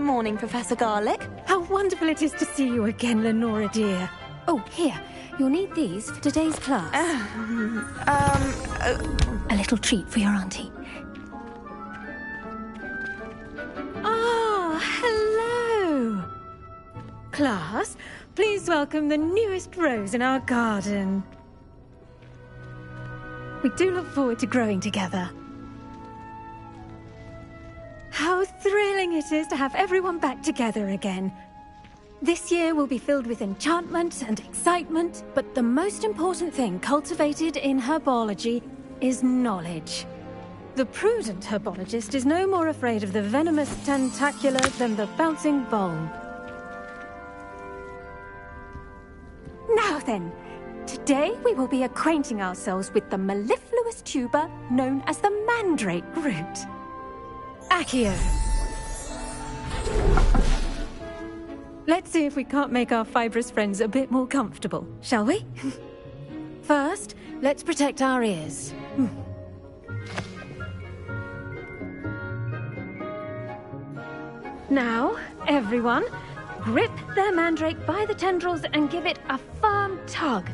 morning, Professor Garlic. How wonderful it is to see you again, Lenora dear. Oh, here. You'll need these for today's class. A little treat for your auntie. Ah, hello. Class, please welcome the newest rose in our garden. We do look forward to growing together. How thrilling it is to have everyone back together again. This year will be filled with enchantment and excitement, but the most important thing cultivated in herbology is knowledge. The prudent herbologist is no more afraid of the venomous tentacula than the bouncing bulb. Now then, today we will be acquainting ourselves with the mellifluous tuber known as the mandrake root. Accio. Let's see if we can't make our fibrous friends a bit more comfortable, shall we? First, let's protect our ears. Now, everyone, grip their mandrake by the tendrils and give it a firm tug.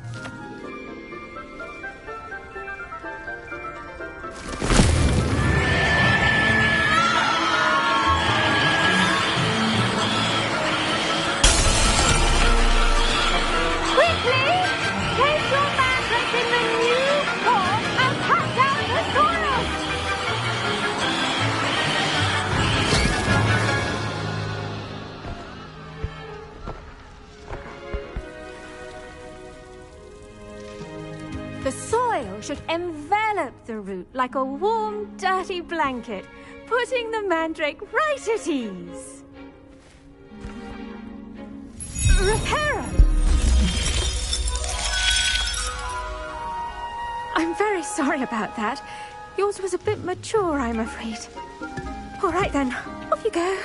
Should envelop the root like a warm, dirty blanket, putting the mandrake right at ease. Reparo! I'm very sorry about that. Yours was a bit mature, I'm afraid. All right then, off you go.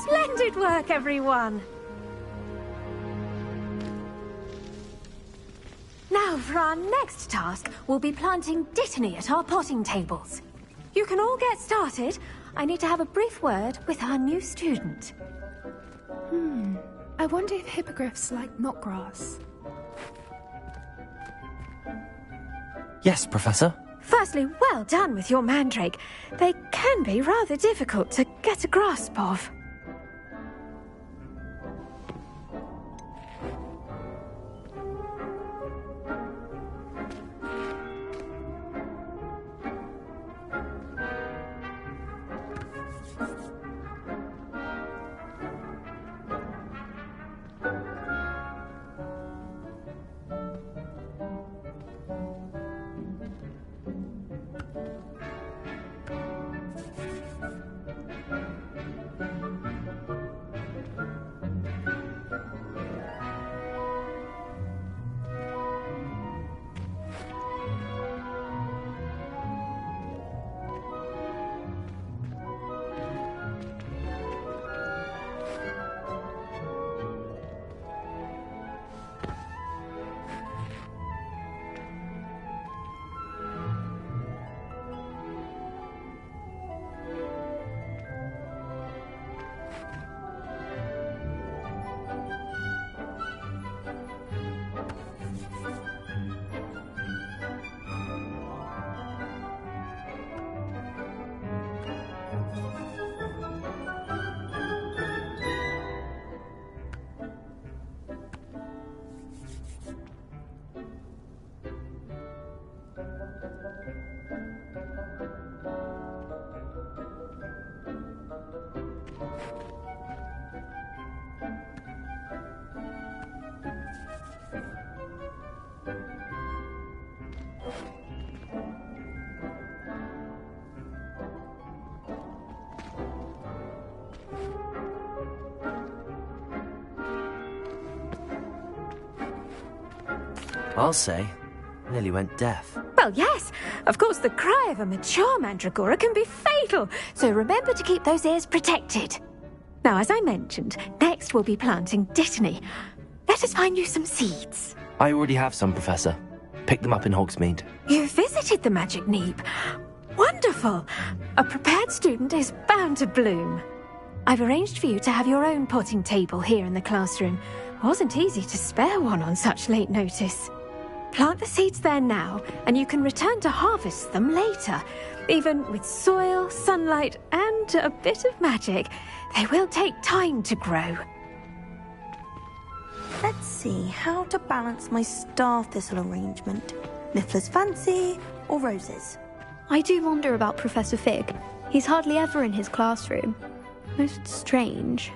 Splendid work, everyone. Now, for our next task, we'll be planting dittany at our potting tables. You can all get started. I need to have a brief word with our new student. I wonder if hippogriffs like knotgrass. Yes, Professor. Firstly, well done with your mandrake. They can be rather difficult to get a grasp of. I'll say, nearly went deaf. Well, yes. Of course, the cry of a mature mandragora can be fatal, so remember to keep those ears protected. Now, as I mentioned, next we'll be planting dittany. Let us find you some seeds. I already have some, Professor. Picked them up in Hogsmeade. You visited the Magic Neep. Wonderful. A prepared student is bound to bloom. I've arranged for you to have your own potting table here in the classroom. Wasn't easy to spare one on such late notice. Plant the seeds there now, and you can return to harvest them later. Even with soil, sunlight, and a bit of magic, they will take time to grow. Let's see how to balance my star thistle arrangement. Niffler's fancy or roses? I do wonder about Professor Fig. He's hardly ever in his classroom. Most strange.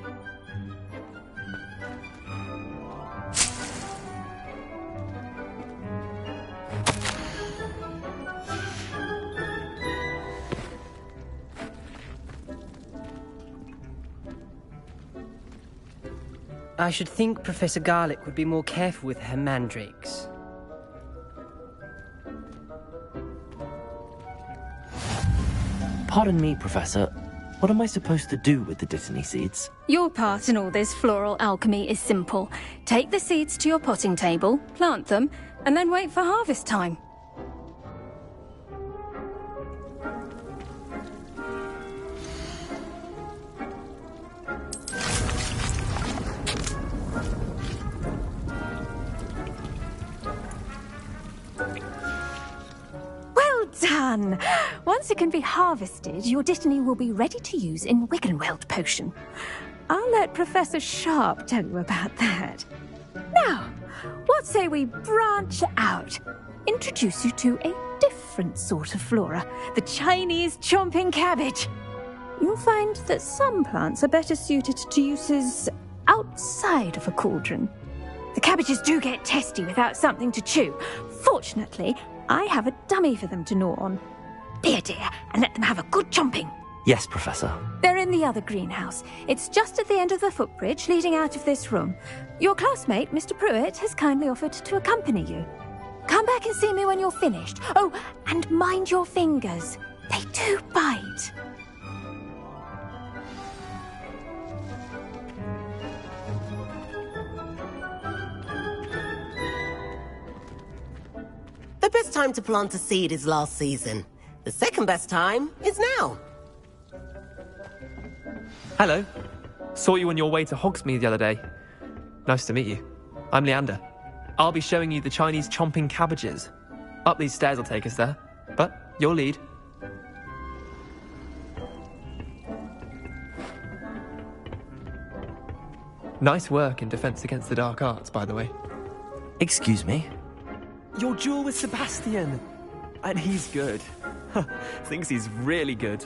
I should think Professor Garlick would be more careful with her mandrakes. Pardon me, Professor. What am I supposed to do with the Dittany seeds? Your part in all this floral alchemy is simple. Take the seeds to your potting table, plant them, and then wait for harvest time. Done! Once it can be harvested, your Dittany will be ready to use in Wiggenweld potion. I'll let Professor Sharp tell you about that. Now, what say we branch out? Introduce you to a different sort of flora, the Chinese chomping cabbage. You'll find that some plants are better suited to uses outside of a cauldron. The cabbages do get testy without something to chew. Fortunately, I have a dummy for them to gnaw on. Be a dear and let them have a good chomping. Yes, Professor. They're in the other greenhouse. It's just at the end of the footbridge leading out of this room. Your classmate, Mr. Pruitt, has kindly offered to accompany you. Come back and see me when you're finished. Oh, and mind your fingers. They do bite. The best time to plant a seed is last season. The second best time is now. Hello. Saw you on your way to Hogsmeade the other day. Nice to meet you. I'm Leander. I'll be showing you the Chinese chomping cabbages. Up these stairs will take us there, but your lead. Nice work in Defense Against the Dark Arts, by the way. Excuse me? Your duel with Sebastian! And he's good. Thinks he's really good.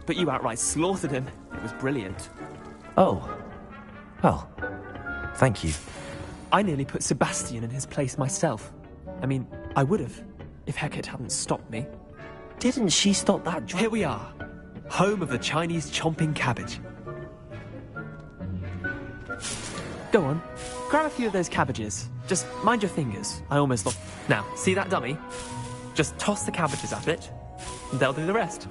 But you outright slaughtered him. It was brilliant. Oh. Well, thank you. I nearly put Sebastian in his place myself. I mean, I would have, if Hecate hadn't stopped me. Didn't she stop that Here we are. Home of the Chinese chomping cabbage. Go on, grab a few of those cabbages. Just mind your fingers. I almost lost. Now, see that dummy? Just toss the cabbages at it, and they'll do the rest.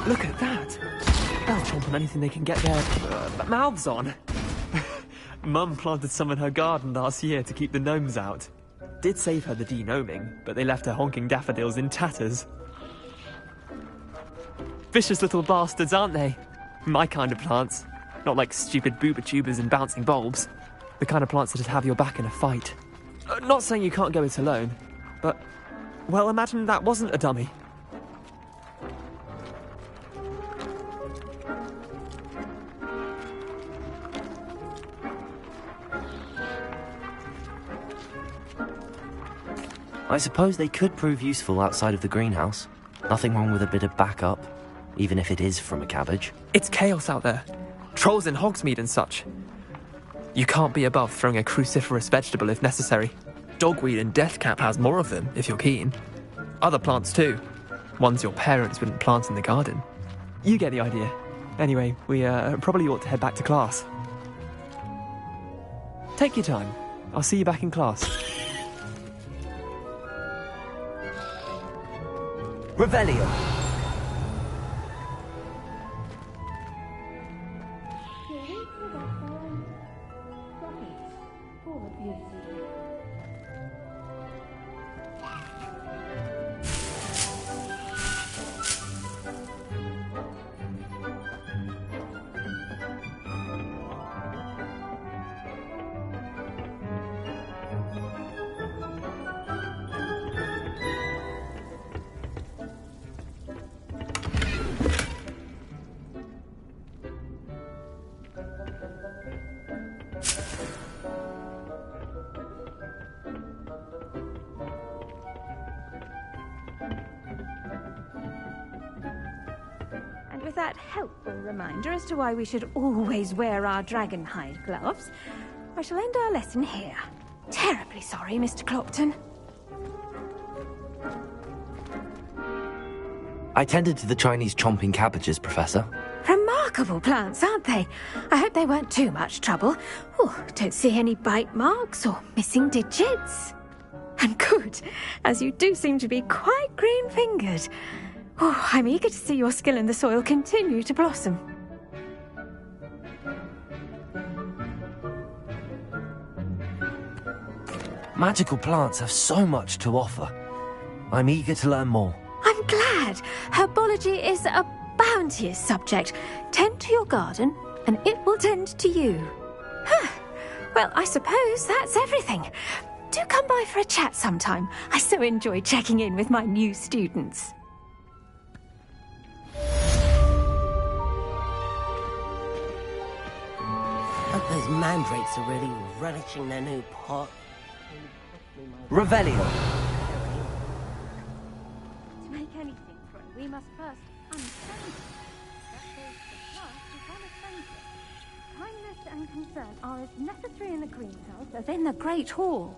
Look at that! They'll chomp on anything they can get their mouths on. Mum planted some in her garden last year to keep the gnomes out. Did save her the de-gnoming, but they left her honking daffodils in tatters. Vicious little bastards, aren't they? My kind of plants. Not like stupid booba tubers and bouncing bulbs. The kind of plants that'd have your back in a fight. Not saying you can't go it alone, but... well, imagine that wasn't a dummy. I suppose they could prove useful outside of the greenhouse. Nothing wrong with a bit of backup, even if it is from a cabbage. It's chaos out there. Trolls in Hogsmeade and such. You can't be above throwing a cruciferous vegetable if necessary. Dogweed and deathcap has more of them, if you're keen. Other plants too. Ones your parents wouldn't plant in the garden. You get the idea. Anyway, we probably ought to head back to class. Take your time. I'll see you back in class. Revelio. With that helpful reminder as to why we should always wear our dragon hide gloves, I shall end our lesson here. Terribly sorry, Mr. Clopton. I tended to the Chinese chomping cabbages, Professor. Remarkable plants, aren't they? I hope they weren't too much trouble. Oh, don't see any bite marks or missing digits. And good, as you do seem to be quite green-fingered. Oh, I'm eager to see your skill in the soil continue to blossom. Magical plants have so much to offer. I'm eager to learn more. I'm glad. Herbology is a bounteous subject. Tend to your garden, and it will tend to you. Huh. Well, I suppose that's everything. Do come by for a chat sometime. I so enjoy checking in with my new students. Hope those mandrakes are really relishing their new pot. Revelio. To make anything grow, we must first unfriend it. That goes for plant as well as friendship. Kindness and concern are as necessary in the greenhouse as in the Great Hall.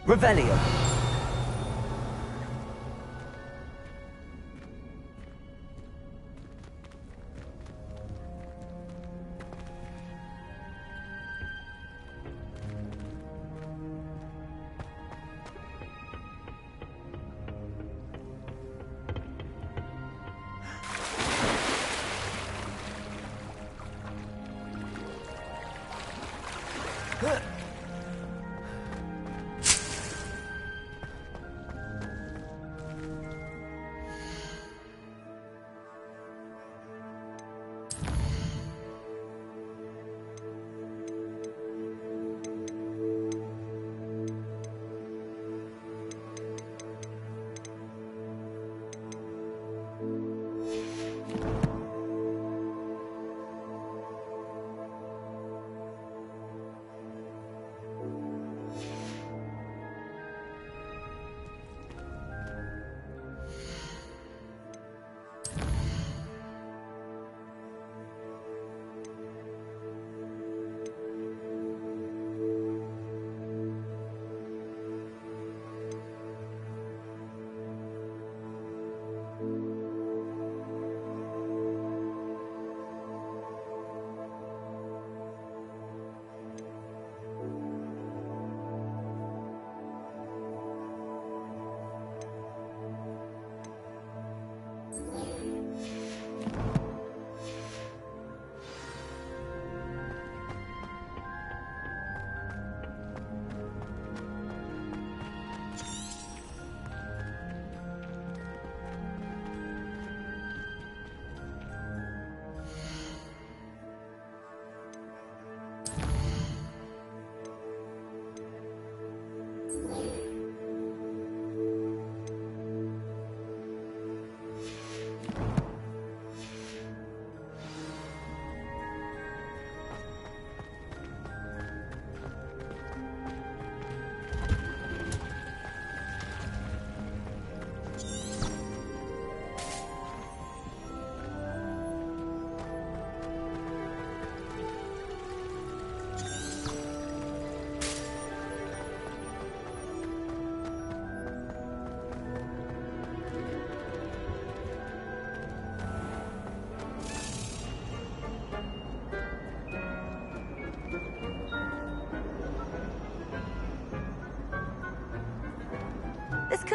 Revelio.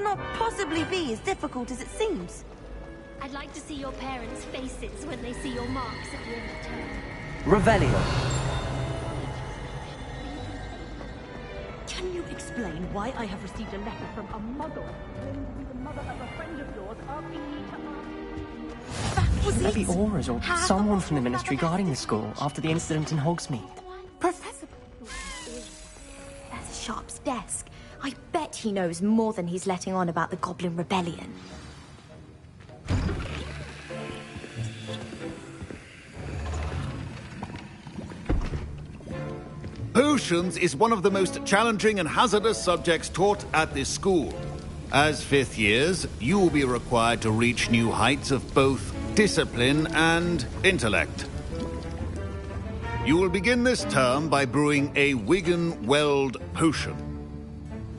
cannot possibly be as difficult as it seems. I'd like to see your parents' faces when they see your marks at the end of term. Revelio. Can you explain why I have received a letter from a muggle claiming to be the mother of a friend of yours asking me to That was Maybe it! Aura's or someone from the Ministry guarding the school after the incident in Hogsmeade. Professor... That's Sharp's desk. I bet he knows more than he's letting on about the Goblin Rebellion. Potions is one of the most challenging and hazardous subjects taught at this school. As fifth years, you will be required to reach new heights of both discipline and intellect. You will begin this term by brewing a Wigan-Weld potion.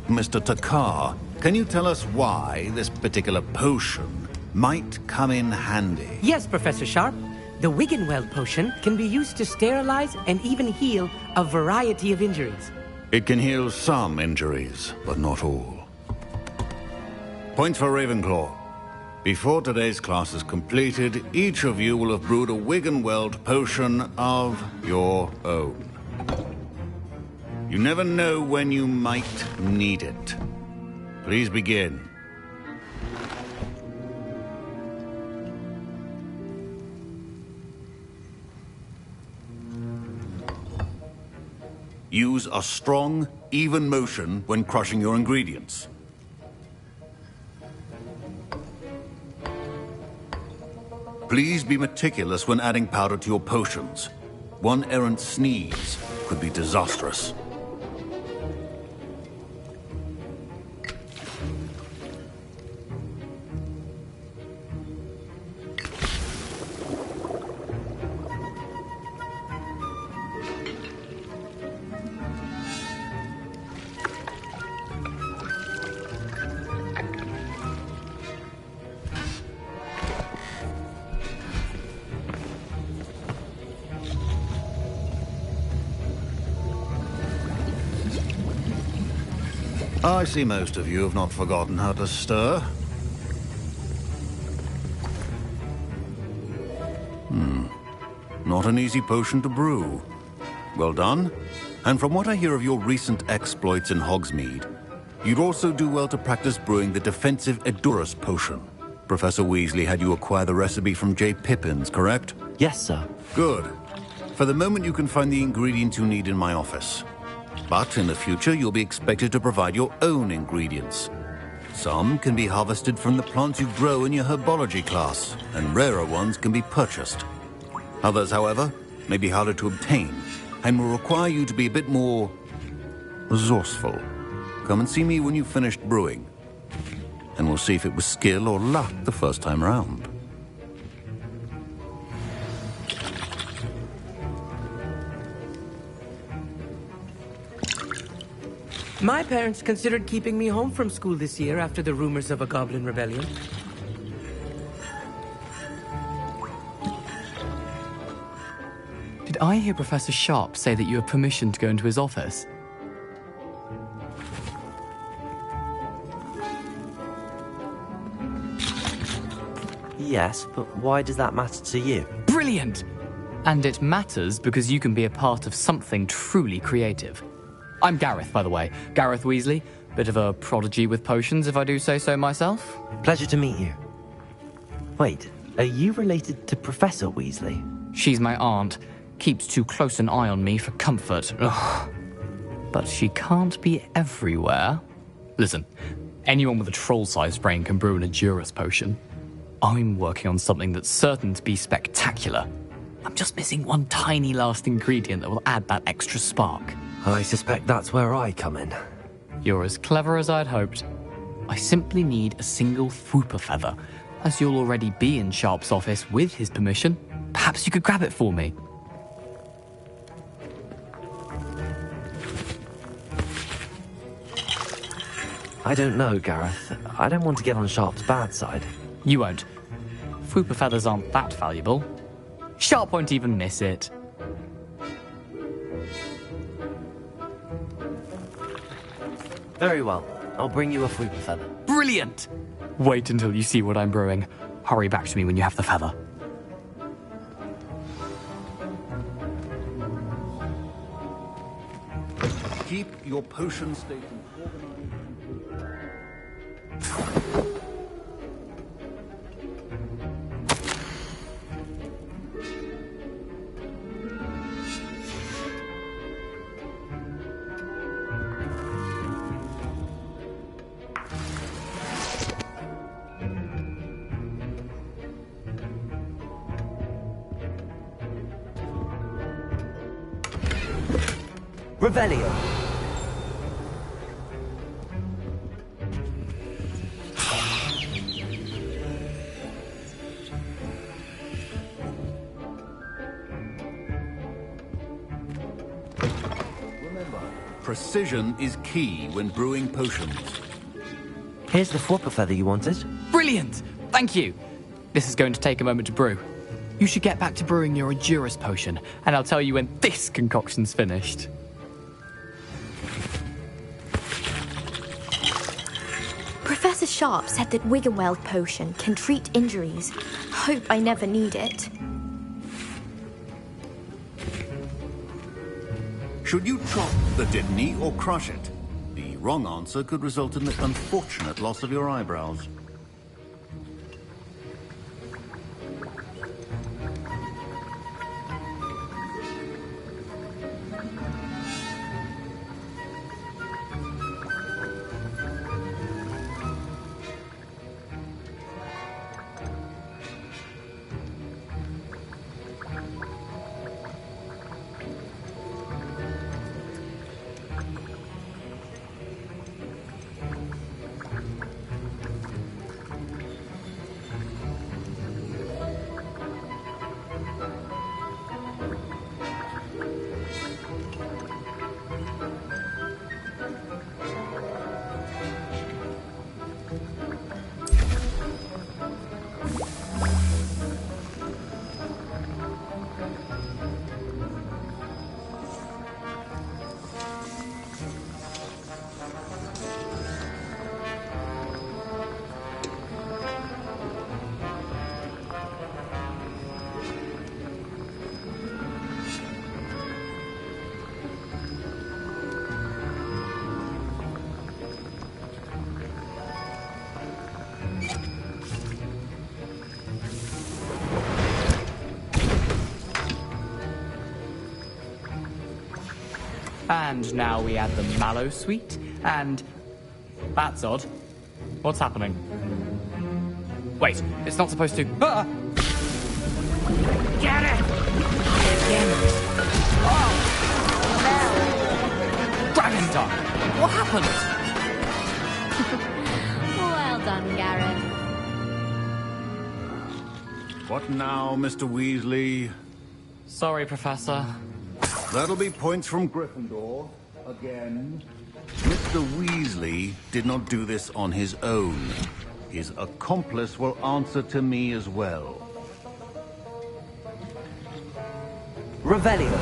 Mr. Takar, can you tell us why this particular potion might come in handy? Yes, Professor Sharp. The Wigan-Weld potion can be used to sterilize and even heal a variety of injuries. It can heal some injuries, but not all. Points for Ravenclaw. Before today's class is completed, each of you will have brewed a Wigan-Weld potion of your own. You never know when you might need it. Please begin. Use a strong, even motion when crushing your ingredients. Please be meticulous when adding powder to your potions. One errant sneeze could be disastrous. I see most of you have not forgotten how to stir. Not an easy potion to brew. Well done. And from what I hear of your recent exploits in Hogsmeade, you'd also do well to practice brewing the defensive Edurus potion. Professor Weasley had you acquire the recipe from J. Pippin's, correct? Yes, sir. Good. For the moment, you can find the ingredients you need in my office. But in the future, you'll be expected to provide your own ingredients. Some can be harvested from the plants you grow in your herbology class, and rarer ones can be purchased. Others, however, may be harder to obtain, and will require you to be a bit more resourceful. Come and see me when you've finished brewing, and we'll see if it was skill or luck the first time round. My parents considered keeping me home from school this year after the rumors of a Goblin Rebellion. Did I hear Professor Sharp say that you have permission to go into his office? Yes, but why does that matter to you? Brilliant! And it matters because you can be a part of something truly creative. I'm Gareth, by the way. Gareth Weasley. Bit of a prodigy with potions, if I do say so myself. Pleasure to meet you. Wait, are you related to Professor Weasley? She's my aunt. Keeps too close an eye on me for comfort. Ugh. But she can't be everywhere. Listen, anyone with a troll-sized brain can brew an Edurus potion. I'm working on something that's certain to be spectacular. I'm just missing one tiny last ingredient that will add that extra spark. I suspect that's where I come in. You're as clever as I'd hoped. I simply need a single Fwooper feather. As you'll already be in Sharp's office with his permission, perhaps you could grab it for me. I don't know, Gareth. I don't want to get on Sharp's bad side. You won't. Fwooper feathers aren't that valuable. Sharp won't even miss it. Very well. I'll bring you a Fwooper feather. Brilliant! Wait until you see what I'm brewing. Hurry back to me when you have the feather. Keep your potion station organized. Revelio. Remember, precision is key when brewing potions. Here's the flopper feather you wanted. Brilliant! Thank you! This is going to take a moment to brew. You should get back to brewing your Endurus potion, and I'll tell you when this concoction's finished. Professor Sharp said that Wiggenweld potion can treat injuries. Hope I never need it. Should you chop the Didney or crush it? The wrong answer could result in the unfortunate loss of your eyebrows. And now we add the mallow sweet, and... That's odd. What's happening? Wait, it's not supposed to... Ah! Get it! Oh! Dragon tongue! What happened? Well done, Gareth. What now, Mr. Weasley? Sorry, Professor. That'll be points from Gryffindor. Again. Mr. Weasley did not do this on his own. His accomplice will answer to me as well. Revelio.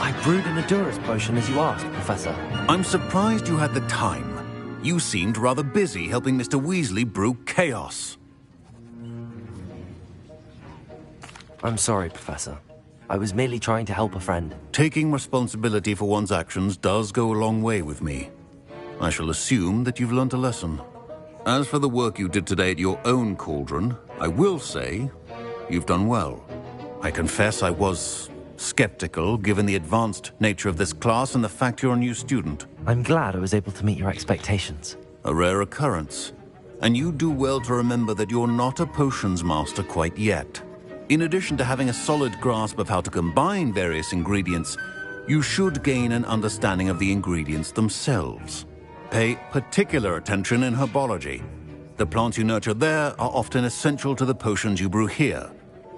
I brewed an Endurus potion as you asked, Professor. I'm surprised you had the time. You seemed rather busy helping Mr. Weasley brew chaos. I'm sorry, Professor. I was merely trying to help a friend. Taking responsibility for one's actions does go a long way with me. I shall assume that you've learnt a lesson. As for the work you did today at your own cauldron, I will say you've done well. I confess I was skeptical, given the advanced nature of this class and the fact you're a new student. I'm glad I was able to meet your expectations. A rare occurrence. And you do well to remember that you're not a potions master quite yet. In addition to having a solid grasp of how to combine various ingredients, you should gain an understanding of the ingredients themselves. Pay particular attention in herbology. The plants you nurture there are often essential to the potions you brew here.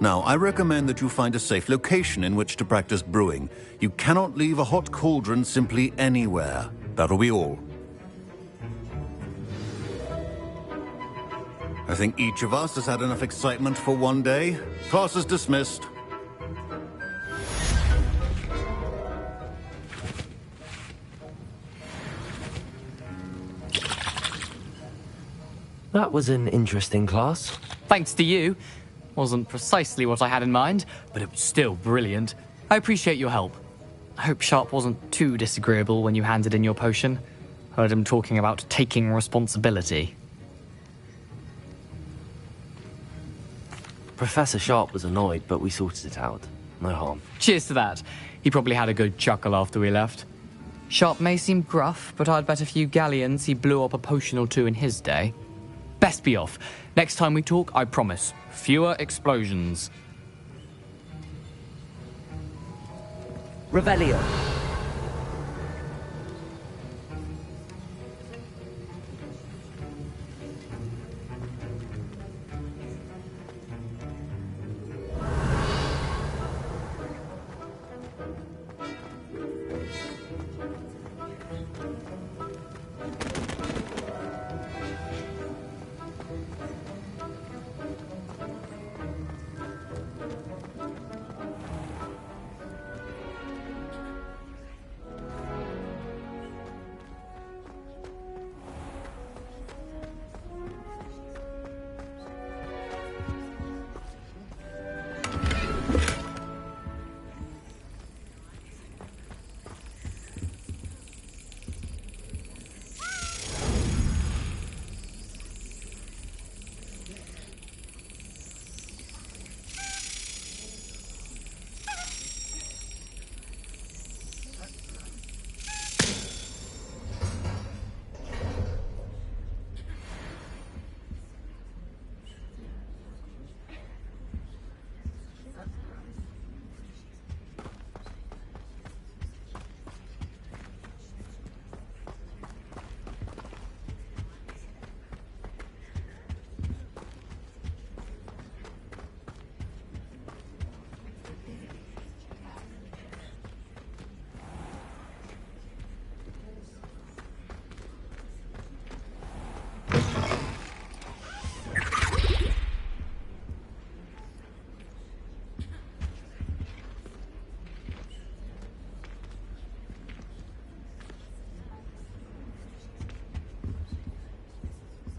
Now, I recommend that you find a safe location in which to practice brewing. You cannot leave a hot cauldron simply anywhere. That'll be all. I think each of us has had enough excitement for one day. Class is dismissed. That was an interesting class. Thanks to you. Wasn't precisely what I had in mind, but it was still brilliant. I appreciate your help. I hope Sharp wasn't too disagreeable when you handed in your potion. Heard him talking about taking responsibility. Professor Sharp was annoyed, but we sorted it out. No harm. Cheers to that. He probably had a good chuckle after we left. Sharp may seem gruff, but I'd bet a few galleons he blew up a potion or two in his day. Best be off. Next time we talk, I promise, fewer explosions. Revelio.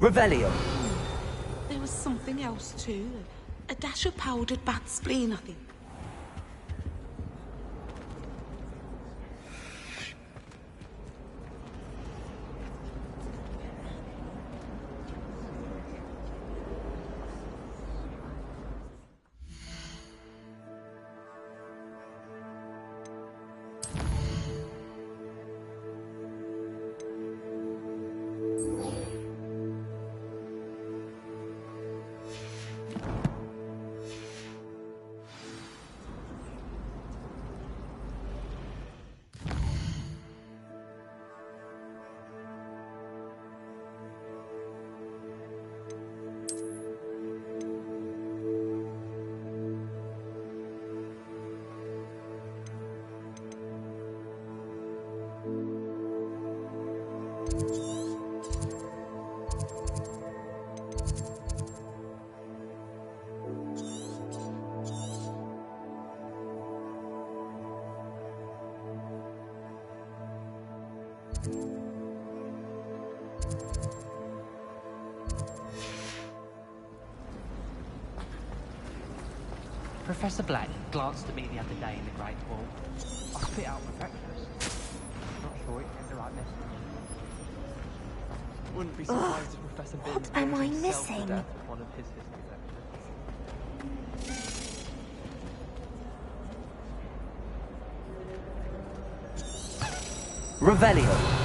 Revelio. There was something else too. A dash of powdered bat spleen, I think. Professor Black glanced at me the other day in the Great Hall. I spit out my breakfast. Not sure it sent the right message. Wouldn't be surprised if Professor Bin What am I missing? One of his history lectures. Revelio.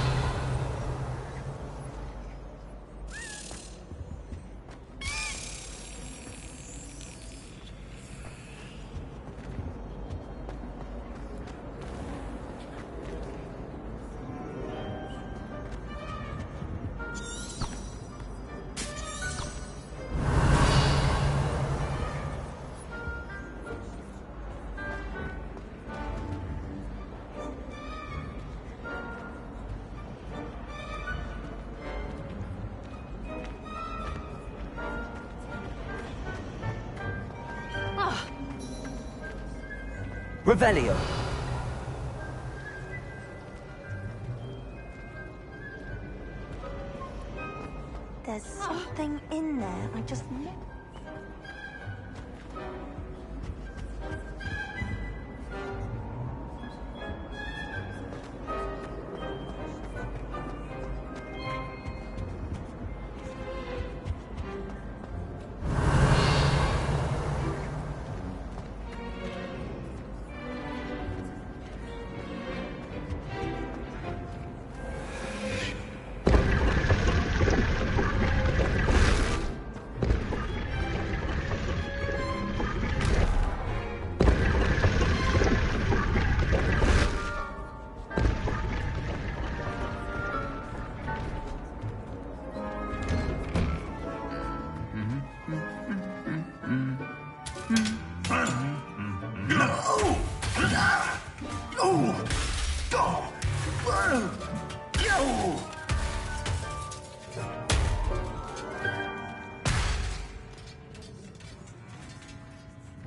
Revelio. There's something in there. I just know.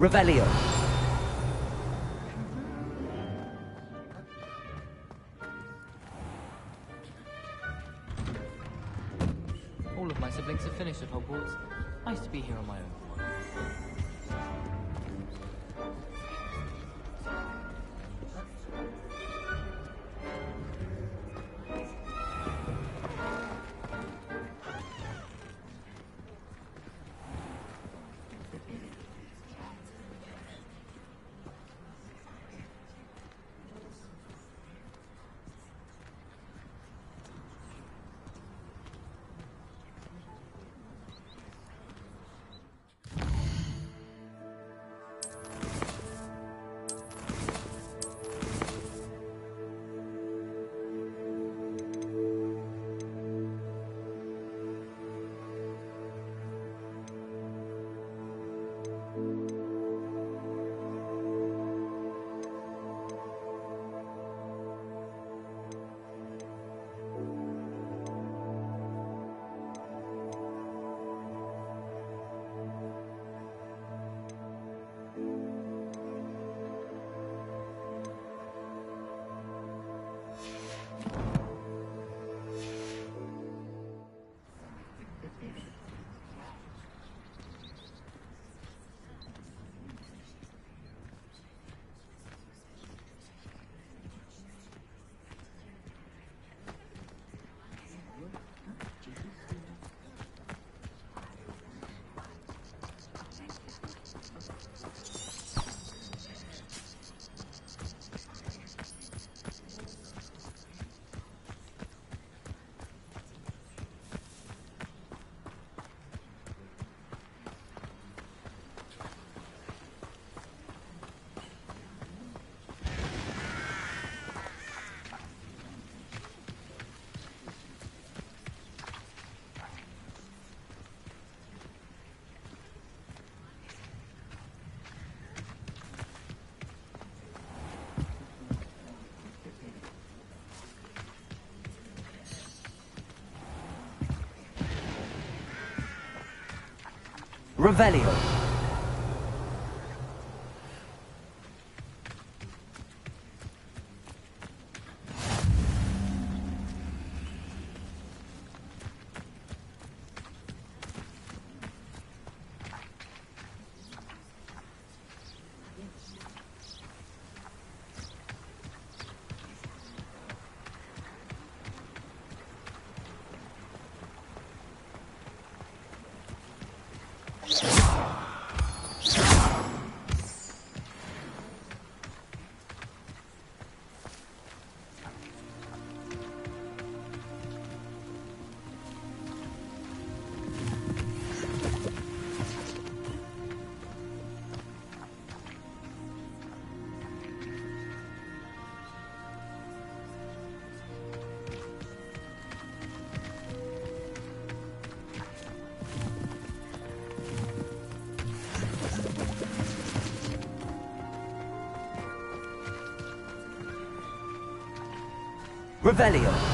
Revelio. All of my siblings have finished at Hogwarts. Nice to be here on my own. Revelio. Revelio.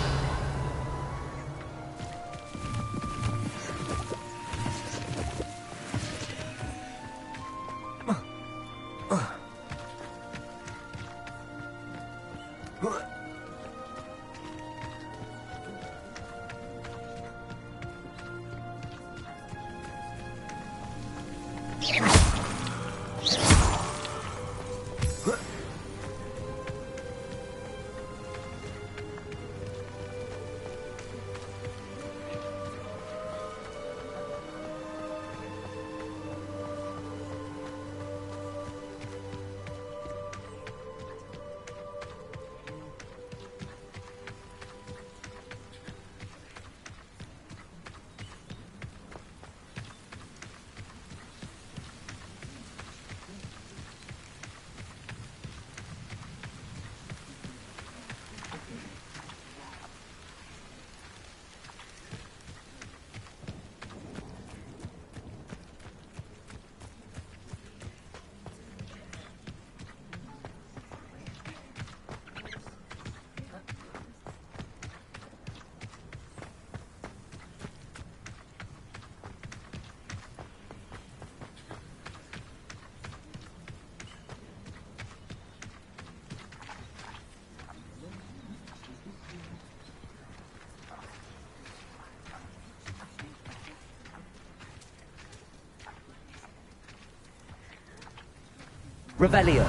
Revelio.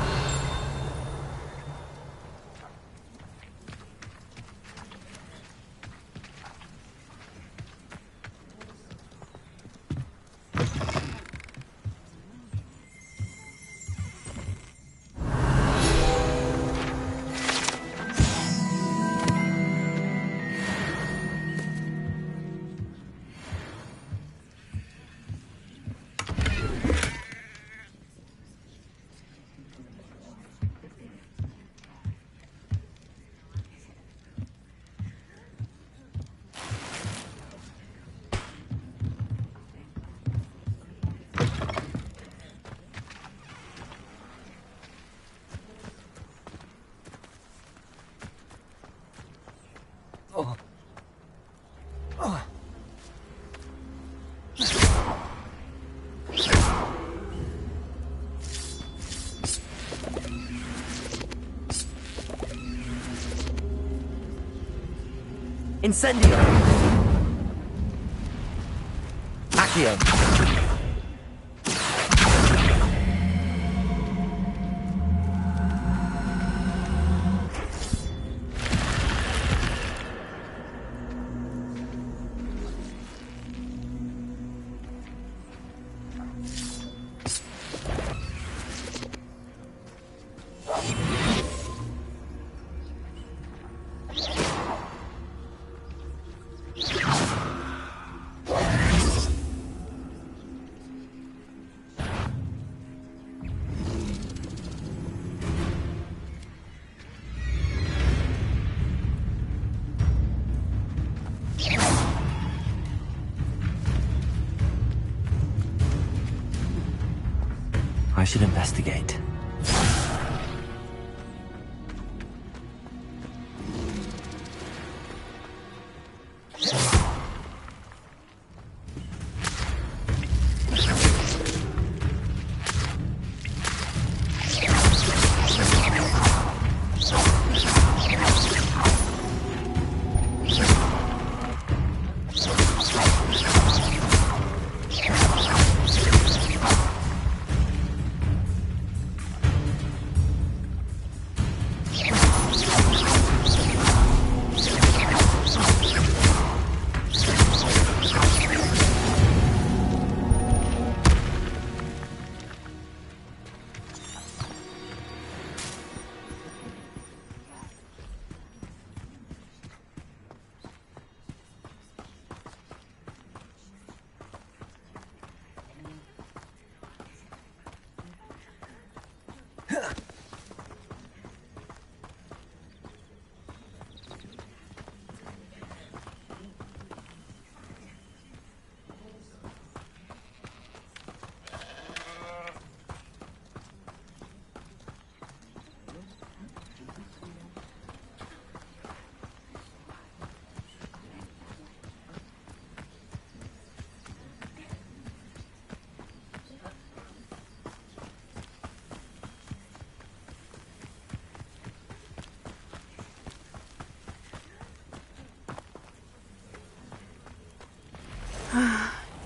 Incendio! Accio! I should investigate.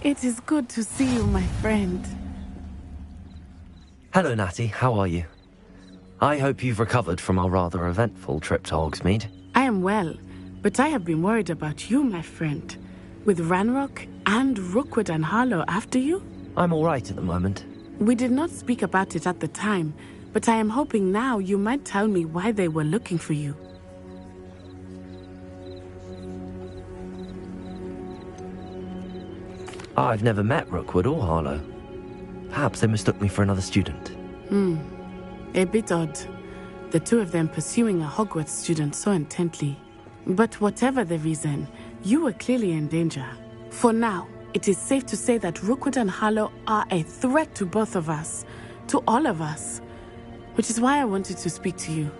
It is good to see you, my friend. Hello, Natty. How are you? I hope you've recovered from our rather eventful trip to Hogsmeade. I am well, but I have been worried about you, my friend. With Ranrock and Rookwood and Harlow after you? I'm all right at the moment. We did not speak about it at the time, but I am hoping now you might tell me why they were looking for you. I've never met Rookwood or Harlow. Perhaps they mistook me for another student. A bit odd. The two of them pursuing a Hogwarts student so intently. But whatever the reason, you were clearly in danger. For now, it is safe to say that Rookwood and Harlow are a threat to both of us. To all of us. Which is why I wanted to speak to you.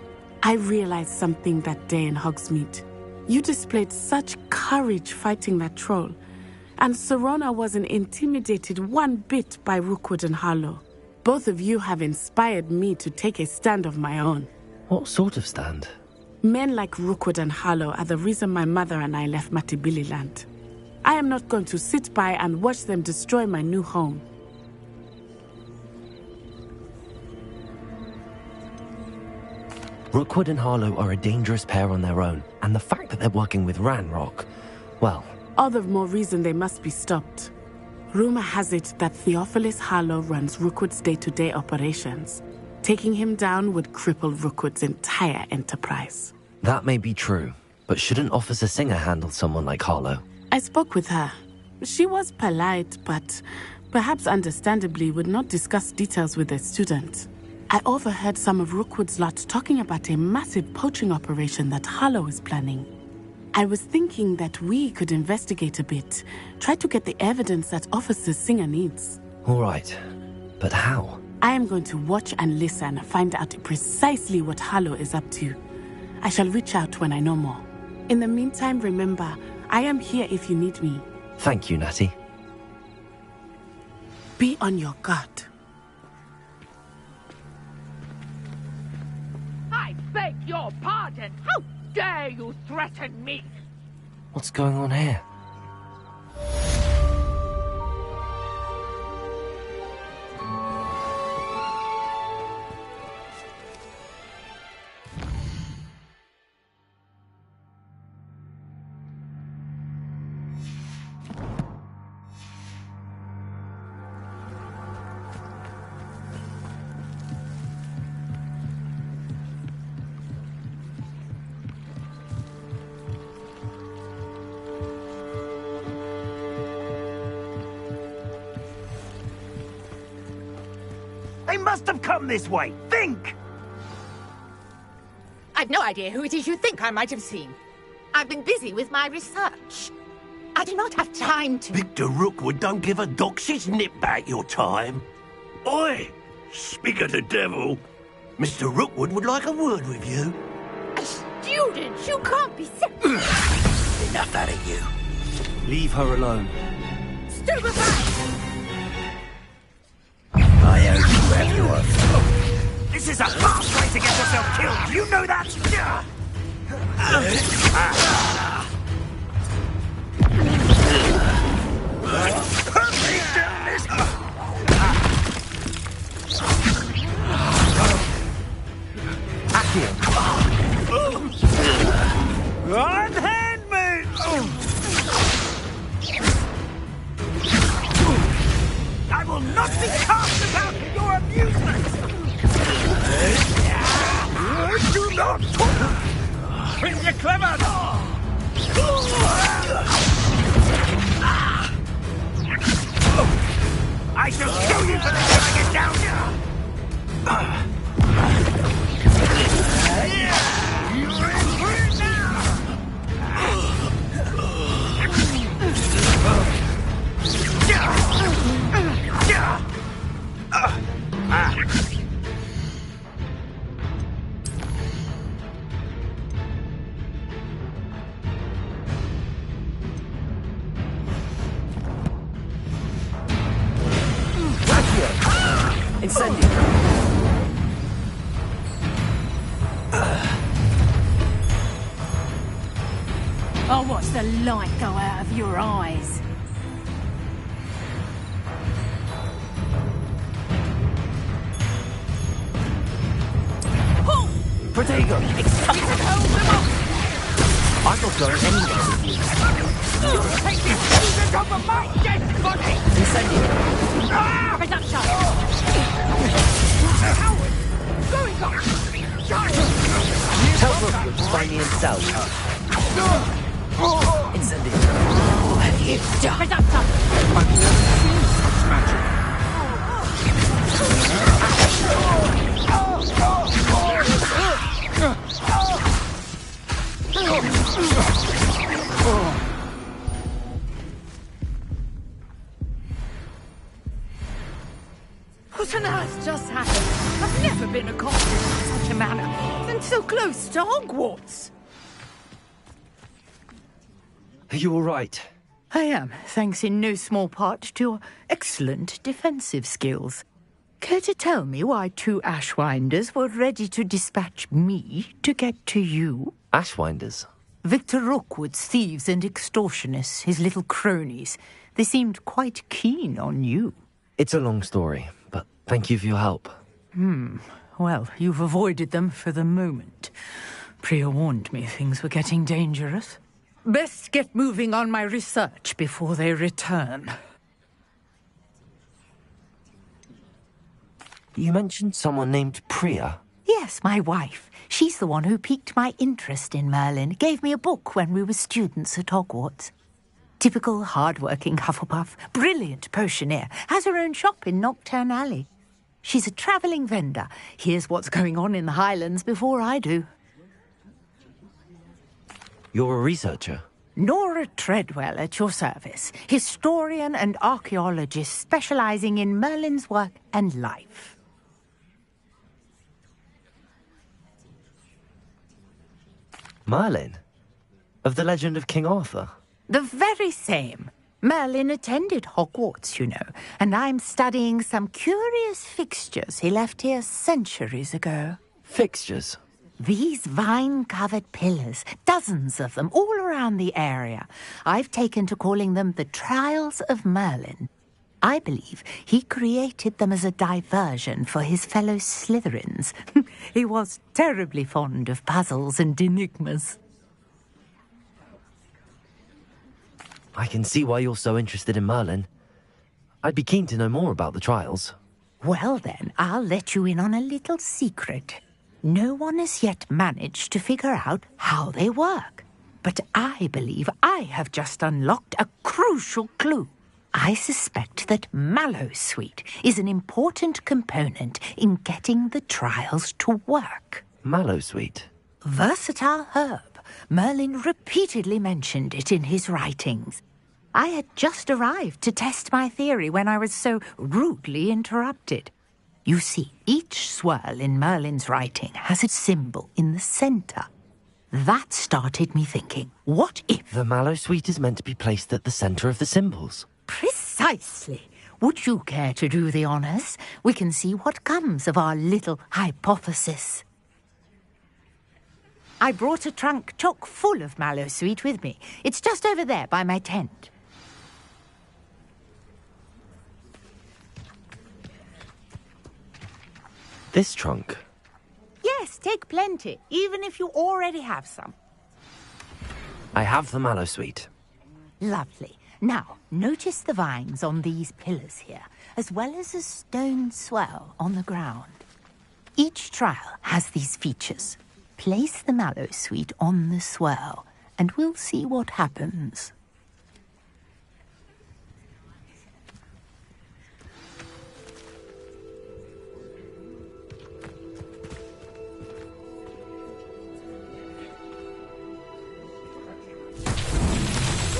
I realized something that day in Hogsmeade. You displayed such courage fighting that troll. And Serona wasn't intimidated one bit by Rookwood and Harlow. Both of you have inspired me to take a stand of my own. What sort of stand? Men like Rookwood and Harlow are the reason my mother and I left Mattibilliland. I am not going to sit by and watch them destroy my new home. Rookwood and Harlow are a dangerous pair on their own, and the fact that they're working with Ranrock, well... all the more reason they must be stopped. Rumor has it that Theophilus Harlow runs Rookwood's day-to-day operations. Taking him down would cripple Rookwood's entire enterprise. That may be true, but shouldn't Officer Singer handle someone like Harlow? I spoke with her. She was polite, but perhaps understandably would not discuss details with a student. I overheard some of Rookwood's lot talking about a massive poaching operation that Harlow is planning. I was thinking that we could investigate a bit, try to get the evidence that Officer Singer needs. All right, but how? I am going to watch and listen, find out precisely what Harlow is up to. I shall reach out when I know more. In the meantime, remember, I am here if you need me. Thank you, Natty. Be on your guard. I beg your pardon! How dare you threaten me? What's going on here? They must have come this way. Think! I've no idea who it is you think I might have seen. I've been busy with my research. I do not have time to... Victor Rookwood don't give a doxy's nip back your time. Oi! Speak of the devil. Mr. Rookwood would like a word with you. A student? You can't be Enough out of you. Leave her alone. Stupefied! I owe you have your... This is a fast way to get yourself killed. You know that? Unhand me! I will not be cast about for your amusement! Do not talk! Bring your clever! I shall show you for the time I get down here! You're in for it Incendio. I'll watch the light go out of your eyes. Protego! I'm not going anywhere with you. You're taking pieces over my dead body! Incendio! Reduction! Coward! Going on! Tell Rookwood to find me in cells. Incendio! Have you done? Reduction! I've never seen such magic. What on earth just happened? I've never been accosted in such a manner, and so close to Hogwarts. Are you all right? I am, thanks in no small part to your excellent defensive skills. Care to tell me why 2 Ashwinders were ready to dispatch me to get to you? Ashwinders? Victor Rookwood's thieves and extortionists, his little cronies. They seemed quite keen on you. It's a long story, but thank you for your help. Well, you've avoided them for the moment. Priya warned me things were getting dangerous. Best get moving on my research before they return. You mentioned someone named Priya. Yes, my wife. She's the one who piqued my interest in Merlin. Gave me a book when we were students at Hogwarts. Typical hard-working Hufflepuff, brilliant potioneer, has her own shop in Knockturn Alley. She's a travelling vendor. Hears what's going on in the Highlands before I do. You're a researcher? Nora Treadwell at your service. Historian and archaeologist specialising in Merlin's work and life. Merlin? Of the legend of King Arthur? The very same. Merlin attended Hogwarts, you know, and I'm studying some curious fixtures he left here centuries ago. Fixtures? These vine-covered pillars, dozens of them, all around the area. I've taken to calling them the Trials of Merlin. I believe he created them as a diversion for his fellow Slytherins. He was terribly fond of puzzles and enigmas. I can see why you're so interested in Merlin. I'd be keen to know more about the trials. Well then, I'll let you in on a little secret. No one has yet managed to figure out how they work. But I believe I have just unlocked a crucial clue. I suspect that Mallowsweet is an important component in getting the trials to work. Mallowsweet? Versatile herb. Merlin repeatedly mentioned it in his writings. I had just arrived to test my theory when I was so rudely interrupted. You see, each swirl in Merlin's writing has its symbol in the centre. That started me thinking, what if... The Mallowsweet is meant to be placed at the centre of the symbols. Precisely. Would you care to do the honours? We can see what comes of our little hypothesis. I brought a trunk chock full of Mallowsweet with me. It's just over there by my tent. This trunk? Yes, take plenty, even if you already have some. I have the Mallowsweet. Lovely. Now, notice the vines on these pillars here, as well as a stone swell on the ground. Each trial has these features. Place the Mallowsweet on the swirl, and we'll see what happens.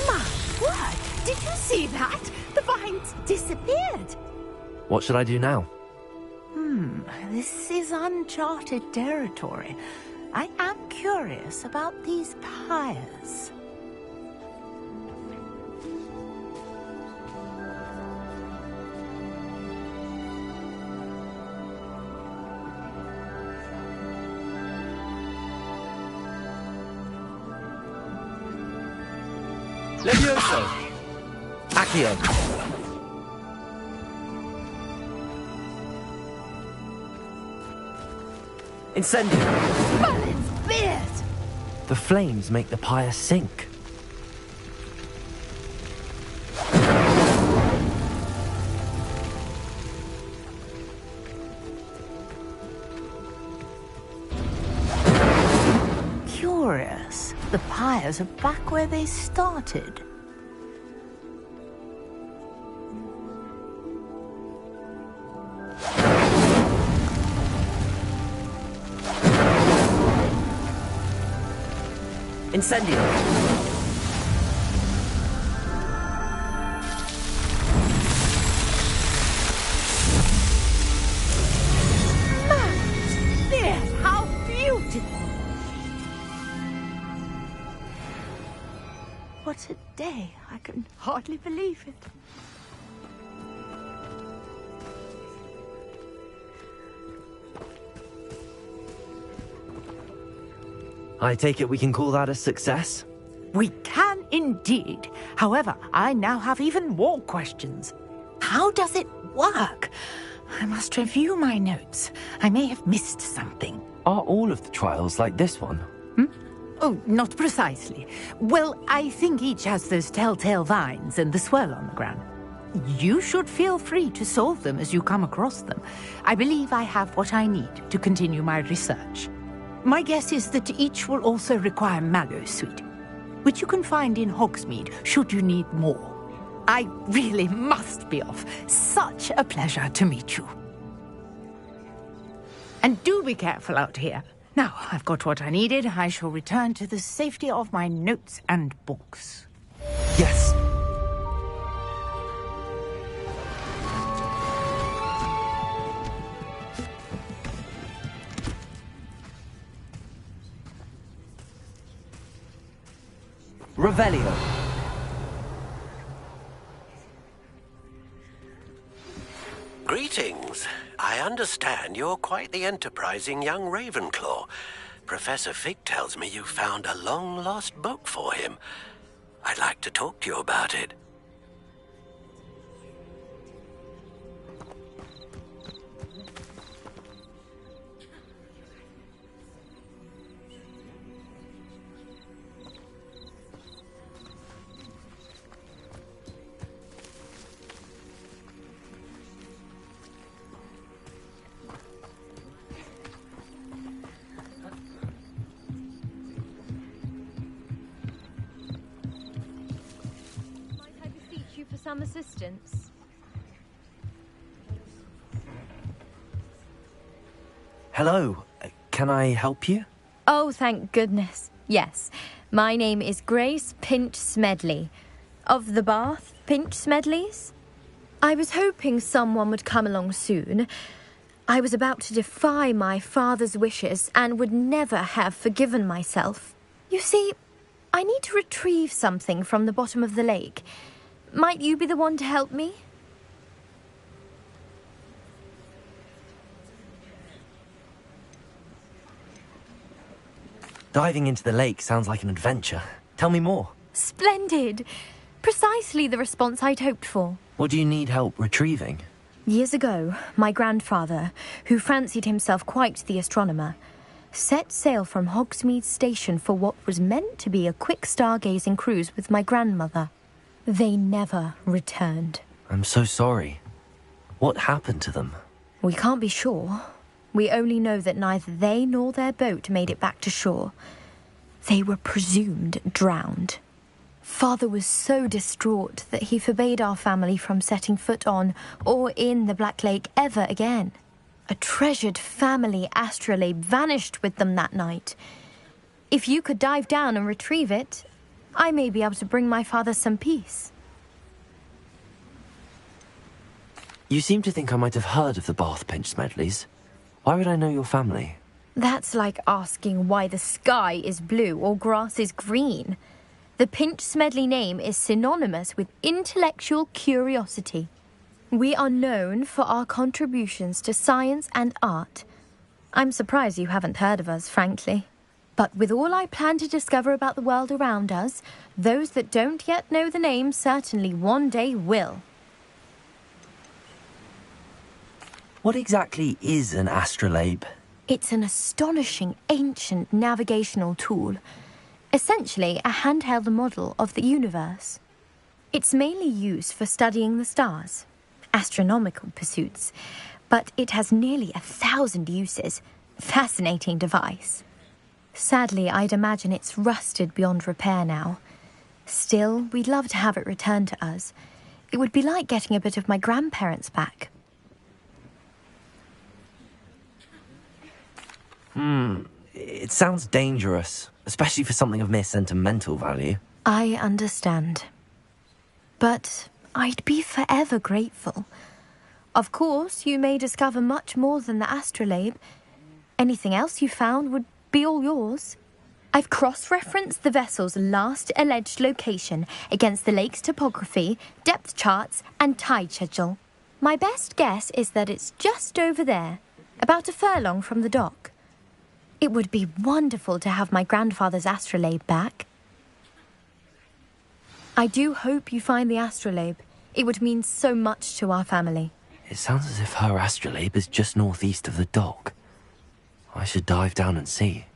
My word! Did you see that? The vines disappeared. What should I do now? This is uncharted territory. I am curious about these pyres. Levioso! Accio! Incendio! But it's fierce! The flames make the pyre sink. Curious. The pyres are back where they started. Incendio! Fierce! How beautiful! What a day. I can hardly believe it. I take it we can call that a success? We can indeed. However, I now have even more questions. How does it work? I must review my notes. I may have missed something. Are all of the trials like this one? Oh, not precisely. Well, I think each has those telltale vines and the swirl on the ground. You should feel free to solve them as you come across them. I believe I have what I need to continue my research. My guess is that each will also require mallow sweet, which you can find in Hogsmeade should you need more. I really must be off. Such a pleasure to meet you. And do be careful out here. Now, I've got what I needed. I shall return to the safety of my notes and books. Yes. Revelio. Greetings. I understand you're quite the enterprising young Ravenclaw. Professor Fig tells me you found a long-lost book for him. I'd like to talk to you about it. Some assistance. Hello. Can I help you? Oh, thank goodness. Yes. My name is Grace Pinch Smedley. Of the Bath Pinch Smedleys. I was hoping someone would come along soon. I was about to defy my father's wishes and would never have forgiven myself. You see, I need to retrieve something from the bottom of the lake. Might you be the one to help me? Diving into the lake sounds like an adventure. Tell me more. Splendid! Precisely the response I'd hoped for. What do you need help retrieving? Years ago, my grandfather, who fancied himself quite the astronomer, set sail from Hogsmeade Station for what was meant to be a quick stargazing cruise with my grandmother. They never returned. I'm so sorry. What happened to them? We can't be sure. We only know that neither they nor their boat made it back to shore. They were presumed drowned. Father was so distraught that he forbade our family from setting foot on or in the Black Lake ever again. A treasured family astrolabe vanished with them that night. If you could dive down and retrieve it, I may be able to bring my father some peace. You seem to think I might have heard of the Bath Pinch Smedleys. Why would I know your family? That's like asking why the sky is blue or grass is green. The Pinch Smedley name is synonymous with intellectual curiosity. We are known for our contributions to science and art. I'm surprised you haven't heard of us, frankly. But with all I plan to discover about the world around us, those that don't yet know the name certainly one day will. What exactly is an astrolabe? It's an astonishing ancient navigational tool, essentially a handheld model of the universe. It's mainly used for studying the stars, astronomical pursuits, but it has nearly 1,000 uses. Fascinating device. Sadly, I'd imagine it's rusted beyond repair now. Still, we'd love to have it returned to us. It would be like getting a bit of my grandparents back. It sounds dangerous, especially for something of mere sentimental value. I understand. But I'd be forever grateful. Of course, you may discover much more than the astrolabe. Anything else you found would be all yours. I've cross-referenced the vessel's last alleged location against the lake's topography, depth charts, and tide schedule. My best guess is that it's just over there, about a furlong from the dock. It would be wonderful to have my grandfather's astrolabe back. I do hope you find the astrolabe. It would mean so much to our family. It sounds as if her astrolabe is just northeast of the dock. I should dive down and see.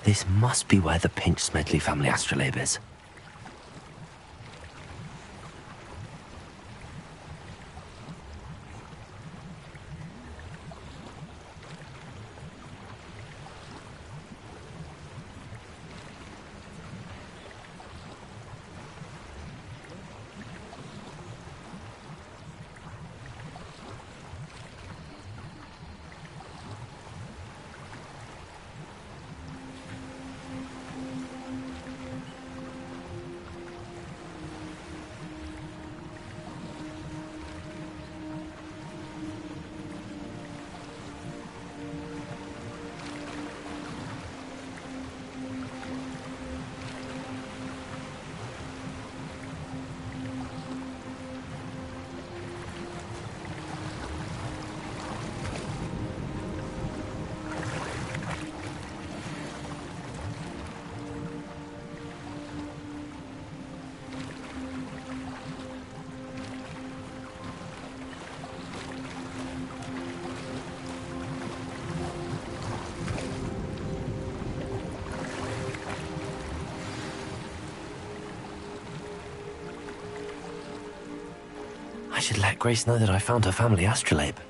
This must be where the Pinch-Smedley family astrolabe is. I should let Grace know that I found her family astrolabe.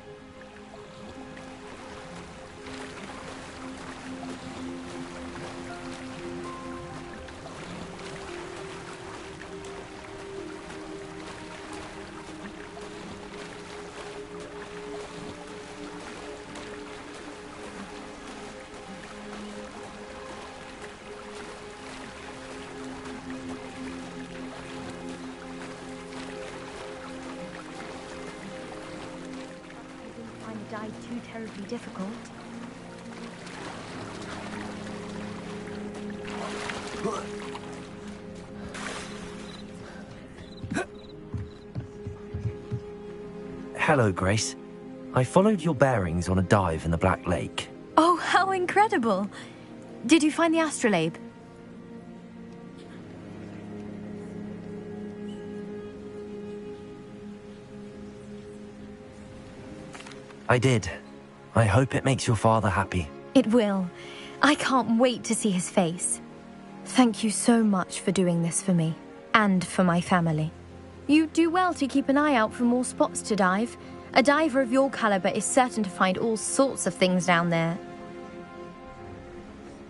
Too terribly difficult. Hello, Grace. I followed your bearings on a dive in the Black Lake. Oh, how incredible! Did you find the astrolabe? I did. I hope it makes your father happy. It will. I can't wait to see his face. Thank you so much for doing this for me, and for my family. You do well to keep an eye out for more spots to dive. A diver of your caliber is certain to find all sorts of things down there.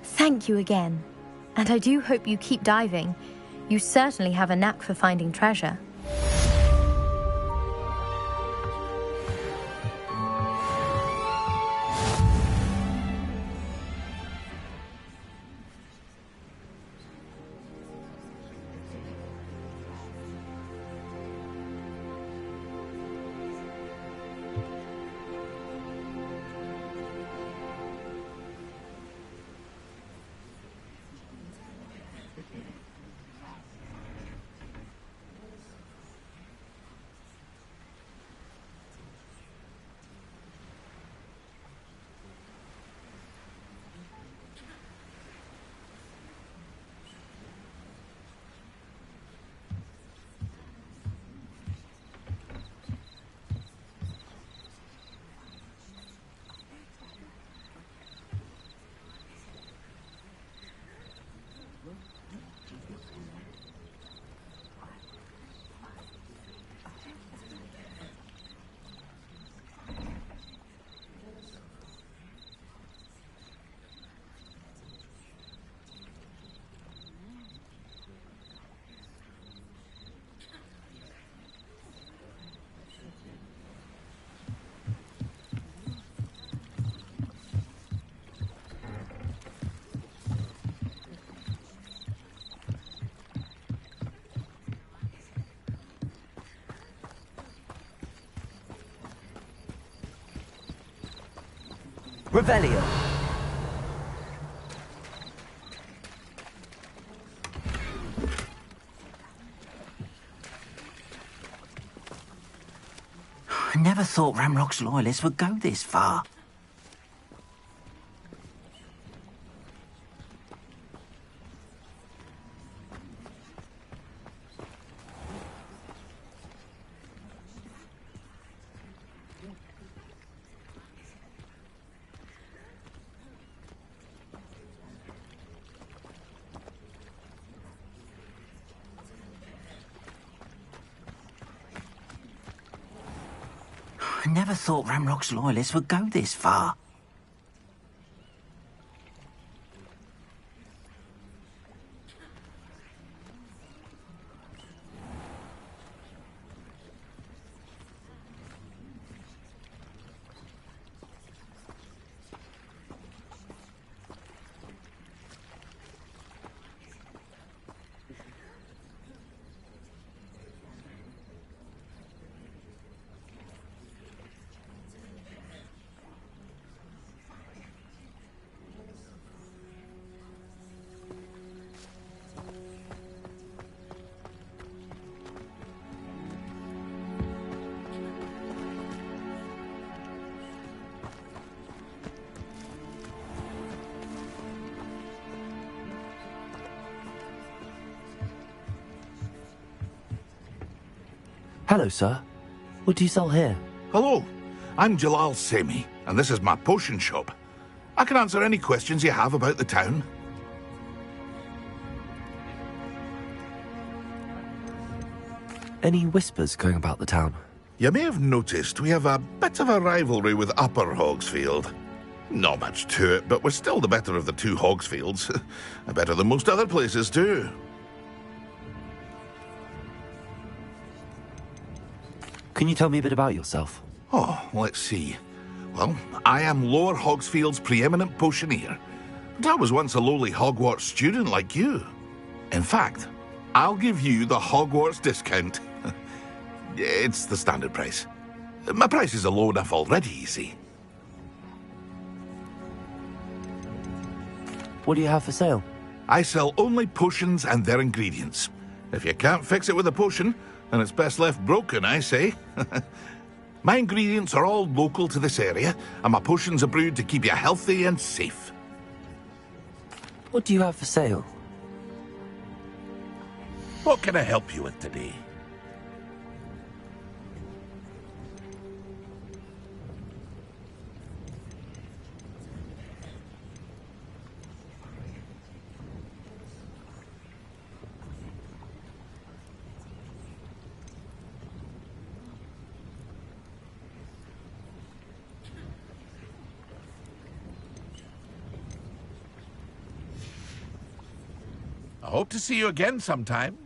Thank you again. And I do hope you keep diving. You certainly have a knack for finding treasure. Revelio. I never thought Ramrock's loyalists would go this far. I never thought Ramrock's loyalists would go this far. Hello, sir. What do you sell here? Hello, I'm Jalal Semi, and this is my potion shop. I can answer any questions you have about the town. Any whispers going about the town? You may have noticed we have a bit of a rivalry with Upper Hogsfield. Not much to it, but we're still the better of the two Hogsfields. Better than most other places, too. Can you tell me a bit about yourself? Oh, let's see. Well, I am Lower Hogsfield's preeminent potioneer. But I was once a lowly Hogwarts student like you. In fact, I'll give you the Hogwarts discount. It's the standard price. My prices are low enough already, you see. What do you have for sale? I sell only potions and their ingredients. If you can't fix it with a potion, then it's best left broken, I say. My ingredients are all local to this area, and my potions are brewed to keep you healthy and safe. What do you have for sale? What can I help you with today? I hope to see you again sometime.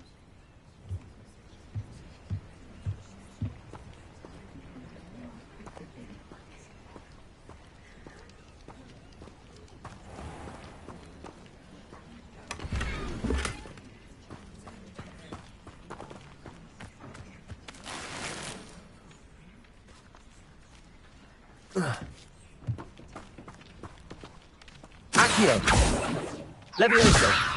Accio! Levioso!